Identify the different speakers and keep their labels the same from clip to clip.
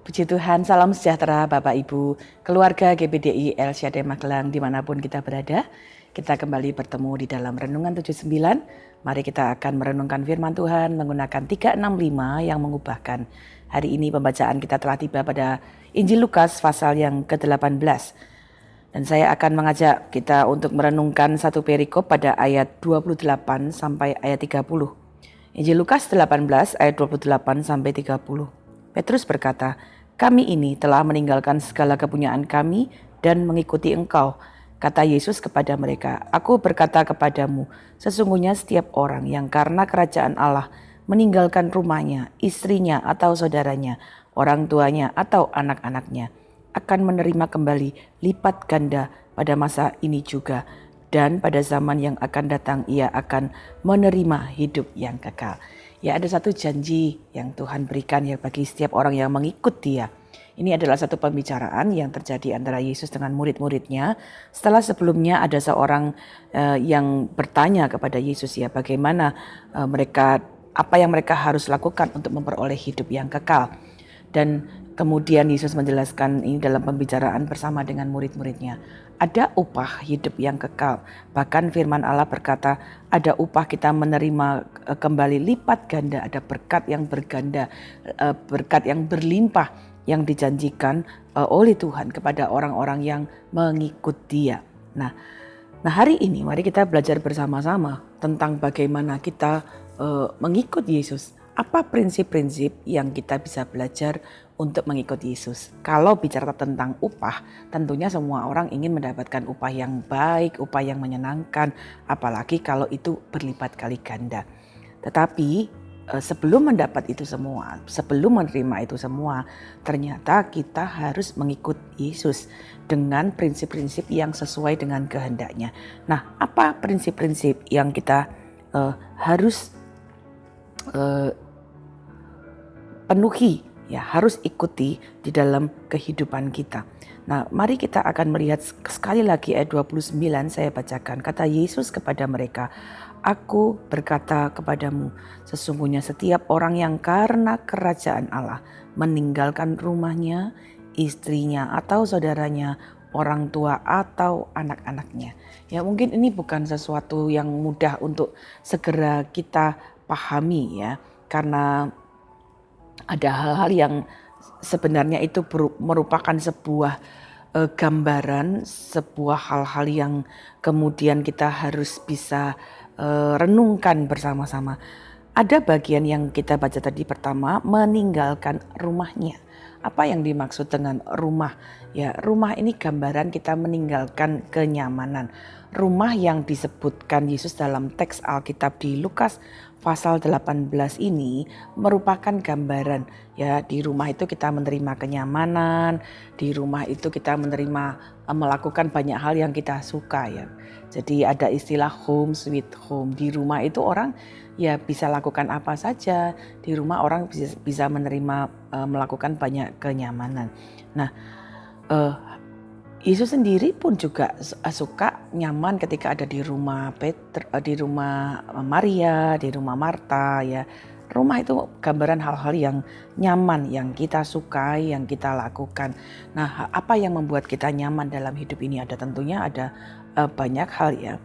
Speaker 1: Puji Tuhan, salam sejahtera Bapak Ibu, keluarga GBDI El Shaddai Magelang dimanapun kita berada. Kita kembali bertemu di dalam Renungan 79. Mari kita akan merenungkan firman Tuhan menggunakan 365 yang mengubahkan. Hari ini pembacaan kita telah tiba pada Injil Lukas pasal yang ke-18. Dan saya akan mengajak kita untuk merenungkan satu perikop pada ayat 28 sampai ayat 30. Injil Lukas 18 ayat 28 sampai 30. Petrus berkata, "Kami ini telah meninggalkan segala kepunyaan kami dan mengikuti Engkau." Kata Yesus kepada mereka, "Aku berkata kepadamu, sesungguhnya setiap orang yang karena kerajaan Allah meninggalkan rumahnya, istrinya atau saudaranya, orang tuanya atau anak-anaknya, akan menerima kembali lipat ganda pada masa ini juga. Dan pada zaman yang akan datang ia akan menerima hidup yang kekal." Ya, ada satu janji yang Tuhan berikan ya bagi setiap orang yang mengikut Dia. Ini adalah satu pembicaraan yang terjadi antara Yesus dengan murid-muridnya. Setelah sebelumnya ada seorang yang bertanya kepada Yesus ya bagaimana apa yang mereka harus lakukan untuk memperoleh hidup yang kekal. Dan kemudian Yesus menjelaskan ini dalam pembicaraan bersama dengan murid-muridnya. Ada upah hidup yang kekal. Bahkan firman Allah berkata ada upah kita menerima kembali lipat ganda. Ada berkat yang berganda, berkat yang berlimpah yang dijanjikan oleh Tuhan kepada orang-orang yang mengikut Dia. Nah hari ini mari kita belajar bersama-sama tentang bagaimana kita mengikut Yesus. Apa prinsip-prinsip yang kita bisa belajar untuk mengikut Yesus? Kalau bicara tentang upah, tentunya semua orang ingin mendapatkan upah yang baik, upah yang menyenangkan, apalagi kalau itu berlipat kali ganda. Tetapi sebelum mendapat itu semua, sebelum menerima itu semua, ternyata kita harus mengikut Yesus dengan prinsip-prinsip yang sesuai dengan kehendaknya. Nah, apa prinsip-prinsip yang kita harus penuhi, ya harus ikuti di dalam kehidupan kita. Nah, mari kita akan melihat sekali lagi ayat 29 saya bacakan. Kata Yesus kepada mereka, "Aku berkata kepadamu, sesungguhnya setiap orang yang karena kerajaan Allah meninggalkan rumahnya, istrinya atau saudaranya, orang tua atau anak-anaknya." Ya, mungkin ini bukan sesuatu yang mudah untuk segera kita pahami ya, karena ada hal-hal yang sebenarnya itu merupakan sebuah gambaran, sebuah hal-hal yang kemudian kita harus bisa renungkan bersama-sama. Ada bagian yang kita baca tadi pertama, meninggalkan rumahnya. Apa yang dimaksud dengan rumah? Ya, rumah ini gambaran kita meninggalkan kenyamanan. Rumah yang disebutkan Yesus dalam teks Alkitab di Lukas pasal 18 ini merupakan gambaran ya, di rumah itu kita menerima kenyamanan, di rumah itu kita melakukan banyak hal yang kita suka ya. Jadi ada istilah home sweet home. Di rumah itu orang ya bisa lakukan apa saja. Di rumah orang bisa melakukan banyak kenyamanan. Nah, Yesus sendiri pun juga suka nyaman ketika ada di rumah di rumah Maria, di rumah Marta ya. Rumah itu gambaran hal-hal yang nyaman, yang kita sukai, yang kita lakukan. Nah, apa yang membuat kita nyaman dalam hidup ini? Tentunya ada banyak hal ya.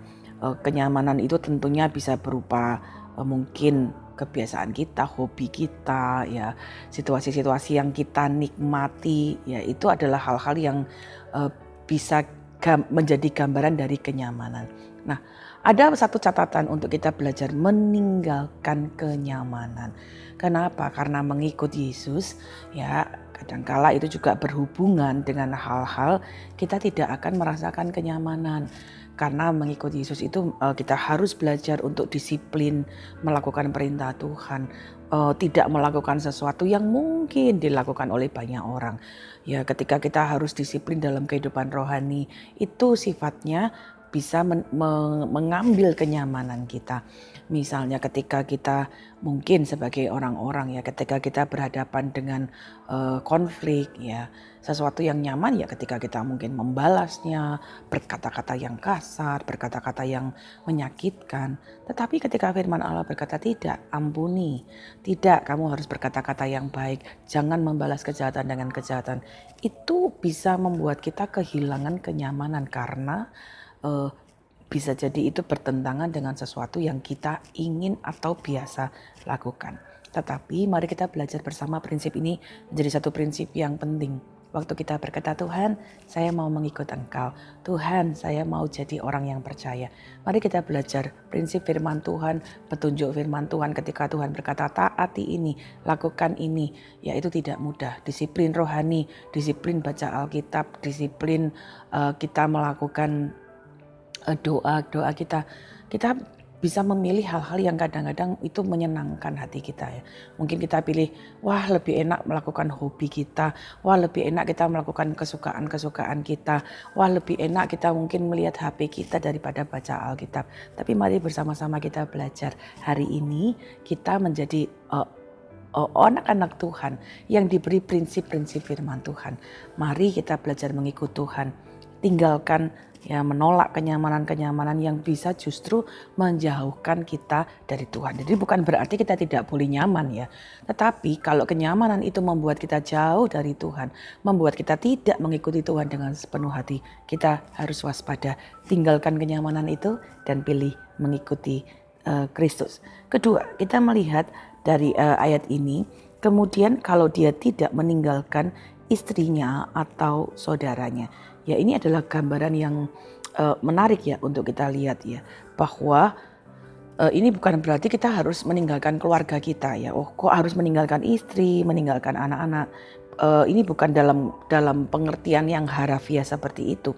Speaker 1: Kenyamanan itu tentunya bisa berupa mungkin kebiasaan kita, hobi kita ya, situasi-situasi yang kita nikmati ya, itu adalah hal-hal yang bisa menjadi gambaran dari kenyamanan. Nah, ada satu catatan untuk kita belajar meninggalkan kenyamanan. Kenapa? Karena mengikut Yesus ya kadangkala itu juga berhubungan dengan hal-hal kita tidak akan merasakan kenyamanan. Karena mengikut Yesus itu kita harus belajar untuk disiplin melakukan perintah Tuhan. Tidak melakukan sesuatu yang mungkin dilakukan oleh banyak orang. Ya, ketika kita harus disiplin dalam kehidupan rohani, itu sifatnya bisa mengambil kenyamanan kita. Misalnya ketika kita mungkin sebagai orang-orang ya, ketika kita berhadapan dengan konflik ya, sesuatu yang nyaman ya ketika kita mungkin membalasnya, berkata-kata yang kasar, berkata-kata yang menyakitkan. Tetapi ketika firman Allah berkata tidak, ampuni. Tidak, kamu harus berkata-kata yang baik. Jangan membalas kejahatan dengan kejahatan. Itu bisa membuat kita kehilangan kenyamanan karena bisa jadi itu bertentangan dengan sesuatu yang kita ingin atau biasa lakukan. Tetapi mari kita belajar bersama prinsip ini menjadi satu prinsip yang penting. Waktu kita berkata, Tuhan, saya mau mengikut Engkau. Tuhan, saya mau jadi orang yang percaya. Mari kita belajar prinsip firman Tuhan, petunjuk firman Tuhan ketika Tuhan berkata, taati ini, lakukan ini. Ya itu tidak mudah. Disiplin rohani, disiplin baca Alkitab, disiplin kita melakukan doa kita bisa memilih hal-hal yang kadang-kadang itu menyenangkan hati kita ya. Mungkin kita pilih, wah lebih enak melakukan hobi kita, wah lebih enak kita melakukan kesukaan-kesukaan kita, wah lebih enak kita mungkin melihat HP kita daripada baca Alkitab. Tapi mari bersama-sama kita belajar. Hari ini kita menjadi anak-anak Tuhan yang diberi prinsip-prinsip firman Tuhan. Mari kita belajar mengikut Tuhan. Tinggalkan ya menolak kenyamanan-kenyamanan yang bisa justru menjauhkan kita dari Tuhan. Jadi bukan berarti kita tidak boleh nyaman ya. Tetapi kalau kenyamanan itu membuat kita jauh dari Tuhan, membuat kita tidak mengikuti Tuhan dengan sepenuh hati, kita harus waspada. Tinggalkan kenyamanan itu dan pilih mengikuti Kristus. Kedua, kita melihat dari ayat ini, kemudian kalau dia tidak meninggalkan istrinya atau saudaranya. Ya ini adalah gambaran yang menarik ya untuk kita lihat ya. Bahwa ini bukan berarti kita harus meninggalkan keluarga kita ya. Oh kok harus meninggalkan istri, meninggalkan anak-anak. Ini bukan dalam pengertian yang harafiah seperti itu.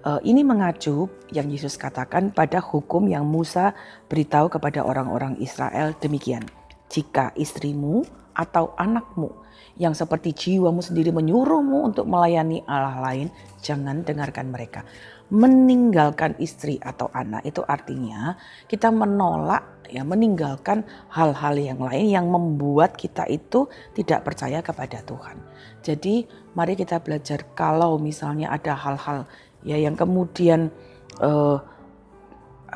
Speaker 1: Ini mengacu yang Yesus katakan pada hukum yang Musa beritahu kepada orang-orang Israel demikian. Jika istrimu atau anakmu yang seperti jiwamu sendiri menyuruhmu untuk melayani Allah lain, jangan dengarkan mereka. Meninggalkan istri atau anak itu artinya kita menolak ya, meninggalkan hal-hal yang lain yang membuat kita itu tidak percaya kepada Tuhan. Jadi mari kita belajar kalau misalnya ada hal-hal ya yang kemudian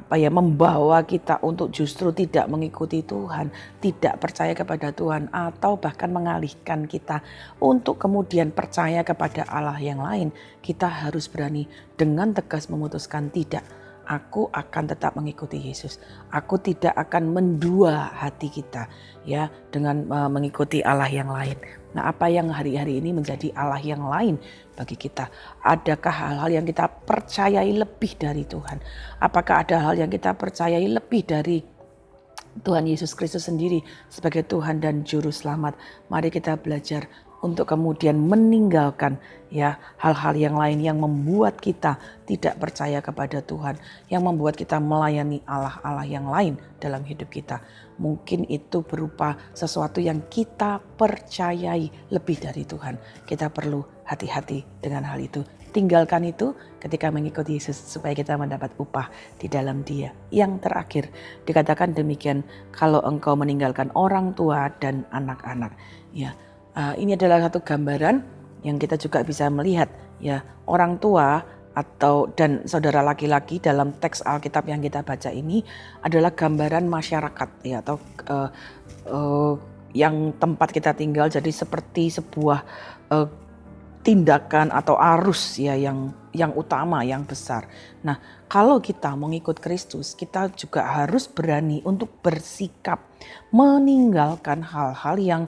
Speaker 1: membawa kita untuk justru tidak mengikuti Tuhan, tidak percaya kepada Tuhan, atau bahkan mengalihkan kita untuk kemudian percaya kepada Allah yang lain, kita harus berani dengan tegas memutuskan tidak. Aku akan tetap mengikuti Yesus. Aku tidak akan mendua hati kita ya dengan mengikuti Allah yang lain. Nah, apa yang hari-hari ini menjadi Allah yang lain bagi kita? Adakah hal-hal yang kita percayai lebih dari Tuhan? Apakah ada hal yang kita percayai lebih dari Tuhan Yesus Kristus sendiri sebagai Tuhan dan Juru Selamat? Mari kita belajar untuk kemudian meninggalkan ya hal-hal yang lain yang membuat kita tidak percaya kepada Tuhan, yang membuat kita melayani Allah-Allah yang lain dalam hidup kita. Mungkin itu berupa sesuatu yang kita percayai lebih dari Tuhan. Kita perlu hati-hati dengan hal itu. Tinggalkan itu ketika mengikuti Yesus supaya kita mendapat upah di dalam Dia. Yang terakhir dikatakan demikian, kalau engkau meninggalkan orang tua dan anak-anak ya. Ini adalah satu gambaran yang kita juga bisa melihat ya, orang tua dan saudara laki-laki dalam teks Alkitab yang kita baca ini adalah gambaran masyarakat ya, atau yang tempat kita tinggal, jadi seperti sebuah tindakan atau arus ya yang utama, yang besar. Nah, kalau kita mengikut Kristus, kita juga harus berani untuk bersikap meninggalkan hal-hal yang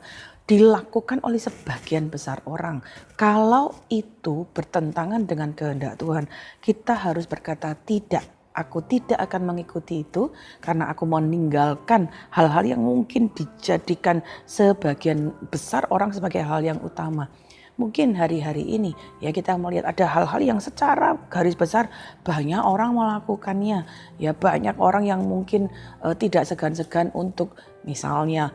Speaker 1: dilakukan oleh sebagian besar orang. Kalau itu bertentangan dengan kehendak Tuhan, kita harus berkata tidak. Aku tidak akan mengikuti itu karena aku meninggalkan hal-hal yang mungkin dijadikan sebagian besar orang sebagai hal yang utama. mungkin hari-hari ini ya kita melihat ada hal-hal yang secara garis besar banyak orang melakukannya. Ya banyak orang yang mungkin tidak segan-segan untuk misalnya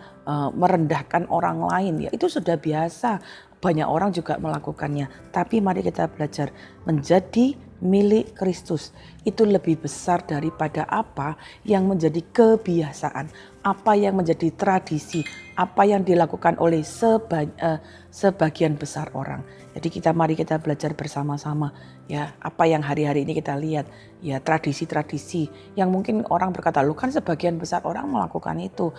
Speaker 1: merendahkan orang lain, ya itu sudah biasa. Banyak orang juga melakukannya. Tapi mari kita belajar menjadi milik Kristus. Itu lebih besar daripada apa yang menjadi kebiasaan, apa yang menjadi tradisi, apa yang dilakukan oleh sebagian besar orang. Jadi mari kita belajar bersama-sama ya, apa yang hari-hari ini kita lihat ya, tradisi-tradisi yang mungkin orang berkata, "Lu kan sebagian besar orang melakukan itu."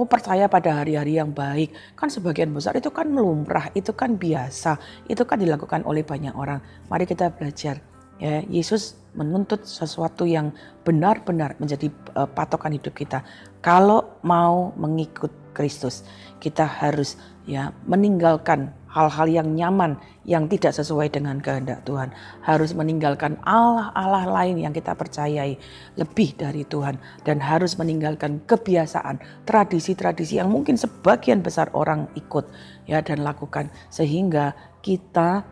Speaker 1: Percaya pada hari-hari yang baik. Kan sebagian besar itu kan lumrah, itu kan biasa, itu kan dilakukan oleh banyak orang. Mari kita belajar. Ya, Yesus menuntut sesuatu yang benar-benar menjadi patokan hidup kita. Kalau mau mengikut Kristus, kita harus ya meninggalkan hal-hal yang nyaman yang tidak sesuai dengan kehendak Tuhan. Harus meninggalkan Allah-Allah lain yang kita percayai lebih dari Tuhan, dan harus meninggalkan kebiasaan, tradisi-tradisi yang mungkin sebagian besar orang ikut ya dan lakukan, sehingga kita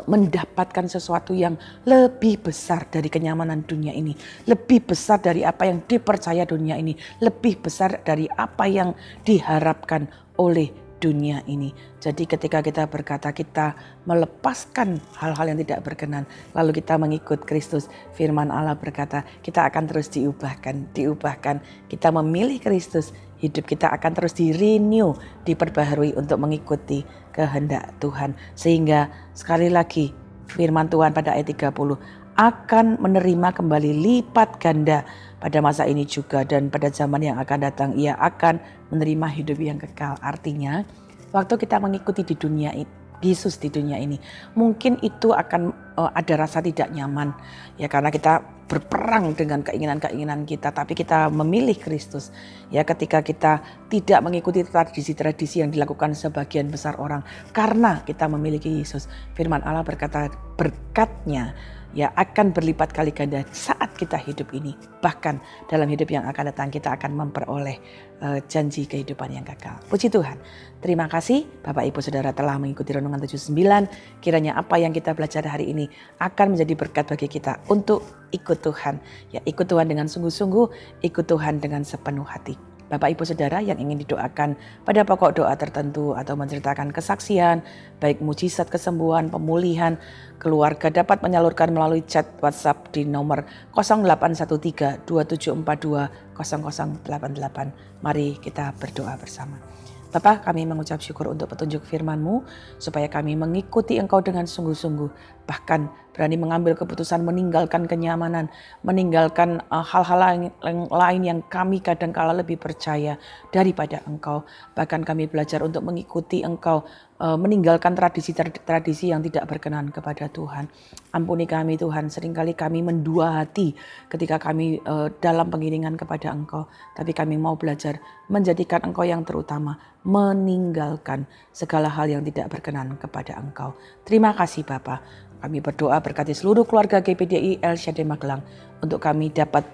Speaker 1: mendapatkan sesuatu yang lebih besar dari kenyamanan dunia ini, lebih besar dari apa yang dipercaya dunia ini, lebih besar dari apa yang diharapkan oleh dunia ini. Jadi ketika kita berkata kita melepaskan hal-hal yang tidak berkenan, lalu kita mengikut Kristus, firman Allah berkata kita akan terus diubahkan. Kita memilih Kristus, hidup kita akan terus di-renew, diperbaharui untuk mengikuti kehendak Tuhan. Sehingga sekali lagi firman Tuhan pada ayat 30, akan menerima kembali lipat ganda pada masa ini juga, dan pada zaman yang akan datang ia akan menerima hidup yang kekal. Artinya waktu kita mengikuti di dunia Yesus di dunia ini, mungkin itu akan ada rasa tidak nyaman ya, karena kita berperang dengan keinginan-keinginan kita, tapi kita memilih Kristus. Ya, ketika kita tidak mengikuti tradisi-tradisi yang dilakukan sebagian besar orang, karena kita memiliki Yesus, firman Allah berkata berkatnya ya akan berlipat kali ganda saat kita hidup ini. Bahkan dalam hidup yang akan datang kita akan memperoleh janji kehidupan yang kekal. Puji Tuhan. Terima kasih Bapak Ibu Saudara telah mengikuti Renungan 79. Kiranya apa yang kita belajar hari ini akan menjadi berkat bagi kita untuk ikut Tuhan. Ya, ikut Tuhan dengan sungguh-sungguh, ikut Tuhan dengan sepenuh hati. Bapak Ibu Saudara yang ingin didoakan pada pokok doa tertentu atau menceritakan kesaksian, baik mujizat kesembuhan, pemulihan, keluarga dapat menyalurkan melalui chat WhatsApp di nomor 0813 2742 0088. Mari kita berdoa bersama. Bapa, kami mengucap syukur untuk petunjuk firman-Mu, supaya kami mengikuti Engkau dengan sungguh-sungguh, bahkan berani mengambil keputusan meninggalkan kenyamanan, meninggalkan hal-hal lain yang kami kadang-kala lebih percaya daripada Engkau. Bahkan kami belajar untuk mengikuti Engkau, meninggalkan tradisi-tradisi yang tidak berkenan kepada Tuhan. Ampuni kami Tuhan, seringkali kami mendua hati ketika kami dalam pengiringan kepada Engkau. Tapi kami mau belajar menjadikan Engkau yang terutama, meninggalkan segala hal yang tidak berkenan kepada Engkau. Terima kasih Bapa. Kami berdoa berkati seluruh keluarga GPDI El Shaddai Magelang, untuk kami dapat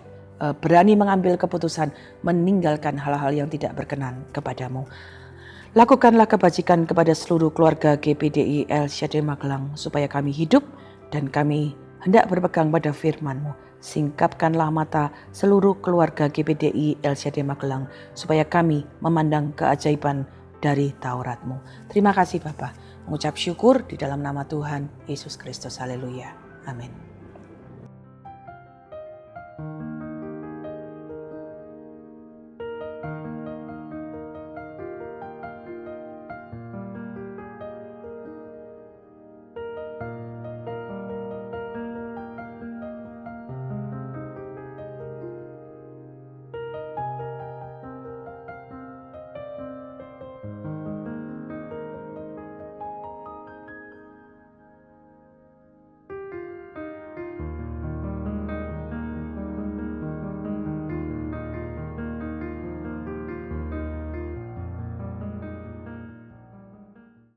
Speaker 1: berani mengambil keputusan meninggalkan hal-hal yang tidak berkenan kepadamu. Lakukanlah kebajikan kepada seluruh keluarga GPDI El Shaddai Magelang, supaya kami hidup dan kami hendak berpegang pada firman-Mu. Singkapkanlah mata seluruh keluarga GPDI El Shaddai Magelang, supaya kami memandang keajaiban dari Taurat-Mu. Terima kasih Bapa. Mengucap syukur di dalam nama Tuhan Yesus Kristus. Haleluya. Amin.